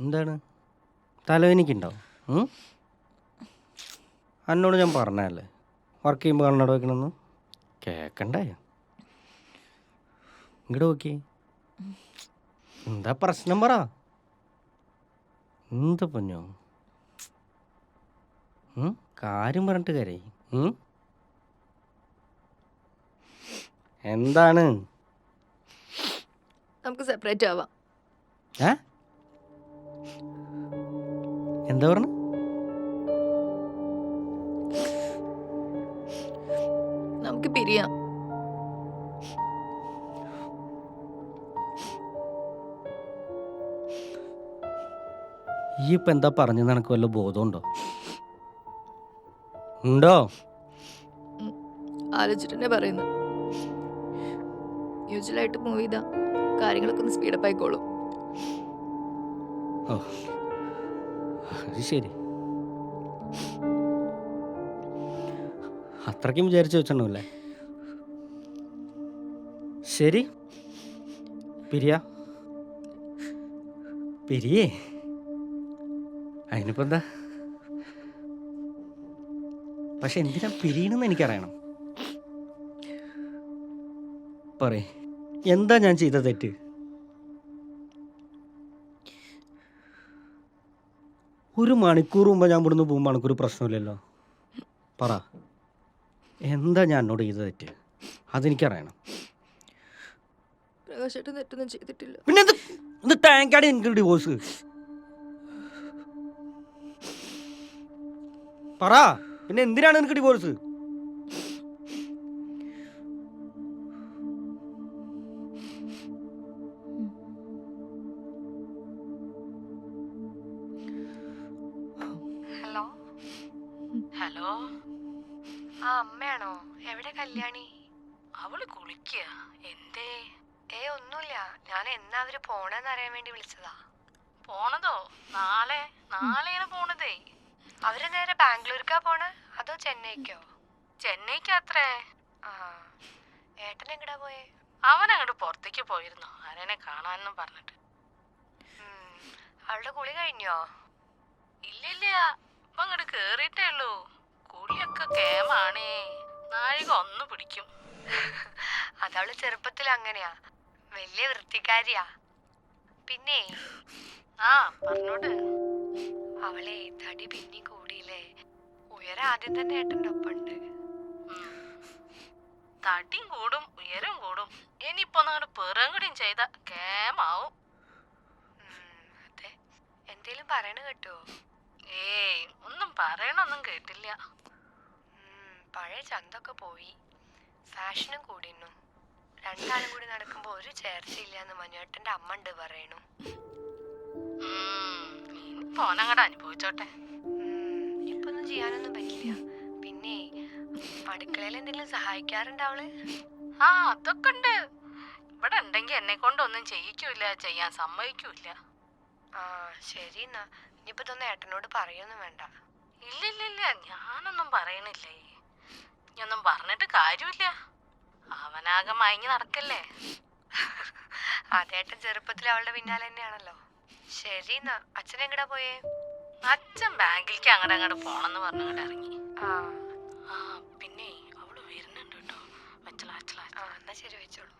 എന്താണ് തലവേനിക്കുണ്ടോ? എന്നോട് ഞാൻ പറഞ്ഞല്ലേ വർക്ക് ചെയ്യുമ്പോൾ കണ്ണട വെക്കണമെന്ന്. കേൾക്കണ്ടേ? ഇങ്ങോട്ട് നോക്കി. എന്താ പ്രശ്നം പറ. എന്താ പൊന്നോ കാര്യം പറഞ്ഞിട്ട് കരയി. എന്താണ്? നമുക്ക് സെപ്പറേറ്റ് ആവാം. എന്താ പറഞ്ഞു? നമുക്ക് പിരിയാം. ഈ ഇപ്പം എന്താ പറഞ്ഞെന്ന് എനിക്ക് വല്ല ബോധമുണ്ടോ? ഉണ്ടോ? ആലോചിച്ചിട്ട് തന്നെ പറയുന്നു. യൂഷ്വലായിട്ട് മൂവ് ചെയ്താ കാര്യങ്ങളൊക്കെ ഒന്ന് സ്പീഡപ്പ് ആയിക്കോളും. ഓ അത് ശരി. അത്രയ്ക്കും വിചാരിച്ചു വെച്ചിട്ടുണ്ടാവില്ലേ? ശരി പിരിയേ അതിനിപ്പോൾ എന്താ? പക്ഷെ എന്തിനാ പിരിയണമെന്ന് എനിക്കറിയണം. പറയേ, എന്താ ഞാൻ ചെയ്ത തെറ്റ്? ഒരു മണിക്കൂർ മുമ്പ് ഞാൻ ഇവിടുന്ന് പോകുമ്പോൾ മണിക്കൂർ പ്രശ്നമില്ലല്ലോ. പറ, എന്താ ഞാൻ എന്നോട് ചെയ്ത തെറ്റ്? അതെനിക്കറിയണം. പ്രകാശേട്ടൻ തെറ്റൊന്നും ചെയ്തിട്ടില്ല. പിന്നെ ഇത് ടാങ്കാണ് എനിക്ക് ഡിവോഴ്സ്. പറ, പിന്നെ എന്തിനാണ് എനിക്ക് ഡിവോഴ്സ്? ഹലോ ഹലോ, ആ അമ്മയാണോ? എവിടെ കല്യാണി? അവള് കുളിക്കുക. എന്തേ? ഒന്നുമില്ല, ഞാൻ എന്നാ അവര് പോണെന്ന് അറിയാൻ വേണ്ടി വിളിച്ചതാ. പോണതോ? നാളെയാണ് പോണതേ. അവര് നേരെ ബാംഗ്ലൂർക്കാ പോണേ അതോ ചെന്നൈക്കോ? ചെന്നൈക്കാത്രേ. ആ, ഏട്ടൻ എങ്ങടാ പോയേ? അവനങ്ങോട്ട് പുറത്തേക്ക് പോയിരുന്നു, ആരെന്നെ കാണാനെന്നും പറഞ്ഞിട്ട്. അവളുടെ കുളി കഴിഞ്ഞോ? ഇല്ലില്ല, ഇപ്പൊ അങ്ങോട്ട് കേറിയിട്ടേ ഉള്ളൂ. കുളിയൊക്കെ കേമാണേ, നാഴിക ഒന്ന് പിടിക്കും. അതവള് ചെറുപ്പത്തിൽ അങ്ങനെയാ, വലിയ വൃത്തിക്കാരിയാ. പിന്നെ ആ പറഞ്ഞോട്. അവളെ തടി പിന്നെ കൂടിയില്ലേ, ഉയരം ആദ്യം തന്നെ ഏട്ടൻ്റെ ഒപ്പുണ്ട്. തടിയും കൂടും ഉയരം കൂടും, ഇനിയിപ്പോ അങ്ങോട്ട് പിറകുടിയും ചെയ്ത കേമാവും. അതെ, എന്തേലും പറയണ കേട്ടോ? ഒന്നും പറയണൊന്നും കേട്ടില്ല. പഴയ ചന്തൊക്കെ പോയി, ഫാഷനും കൂടിന്നു. രണ്ടാളും കൂടി നടക്കുമ്പോ ഒരു ചേർച്ചയില്ലാന്ന് മനുവേട്ടന്റെ അമ്മ ഉണ്ട് പറയണു. പോനങ്ങടെ അനുഭവിച്ചോട്ടെ. ഇപ്പൊ ഒന്നും ചെയ്യാനൊന്നും പറ്റില്ല. പിന്നെ അടുക്കളയിൽ എന്തെങ്കിലും സഹായിക്കാറുണ്ട് അവള്? ആ, അതൊക്കെ ഉണ്ട്. ഇവിടെ ഉണ്ടെങ്കി എന്നെ കൊണ്ടൊന്നും ചെയ്യിക്കൂല, ചെയ്യാൻ സമ്മതിക്കൂല. ആ ശരി, എന്നാ ഇനിയിപ്പോ ഇതൊന്നും ഏട്ടനോട് പറയൊന്നും വേണ്ട. ഇല്ലില്ല, ഞാനൊന്നും പറയണില്ലേ. ഞാനൊന്നും പറഞ്ഞിട്ട് കാര്യമില്ല, അവനാകെ മയങ്ങി നടക്കല്ലേ. അതേട്ടൻ ചെറുപ്പത്തിൽ അവളുടെ പിന്നാലെ തന്നെയാണല്ലോ. ശരി, എന്നാ അച്ഛൻ എങ്ങടാ പോയേ? അച്ഛൻ ബാങ്കിലേക്ക് അങ്ങോട്ട് പോണെന്ന് പറഞ്ഞങ്ങോട്ട് ഇറങ്ങി. ആ പിന്നെ അവള് വരുന്നുണ്ട് കേട്ടോ. വെച്ചോളാ. എന്നാ ശരി, വെച്ചോളൂ.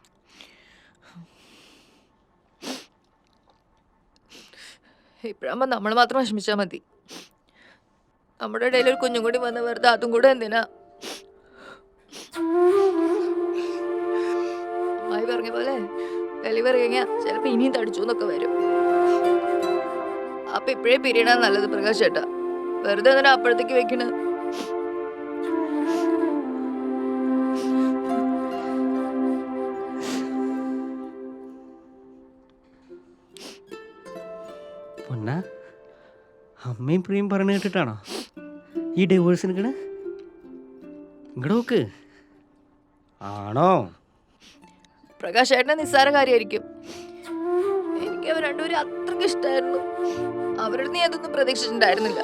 ഇപ്പഴാകുമ്പോ നമ്മൾ മാത്രം വിഷമിച്ചാ മതി. നമ്മുടെ ഇടയിൽ ഒരു കുഞ്ഞും കൂടി വന്ന് വെറുതെ അതും കൂടെ എന്തിനാ? അമ്മായി പറഞ്ഞ പോലെ ഡെലിവറി കഴിഞ്ഞാ ചിലപ്പോ ഇനിയും തടിച്ചു എന്നൊക്കെ വരും. അപ്പൊ ഇപ്പഴേ പിരിയണ നല്ലത് പ്രകാശ് ചേട്ടാ. വെറുതെ എന്തിനാ അപ്പോഴത്തേക്ക് വെക്കണ? പൊന്ന അമ്മയും പ്രിയും പറഞ്ഞു കേട്ടിട്ടാണോ ഈ ഡിവോഴ്സ് നിൽക്കണേ? ഇങ്ങോട്ട് നോക്ക്. ആണോ? പ്രകാശ് ചേട്ടനെ നിസ്സാര കാര്യമായിരിക്കും. എനിക്ക് അവർ രണ്ടുപേരും അത്രയ്ക്ക് ഇഷ്ടമായിരുന്നു. അവരുടെ നീ അതൊന്നും പ്രതീക്ഷിച്ചിട്ടുണ്ടായിരുന്നില്ല.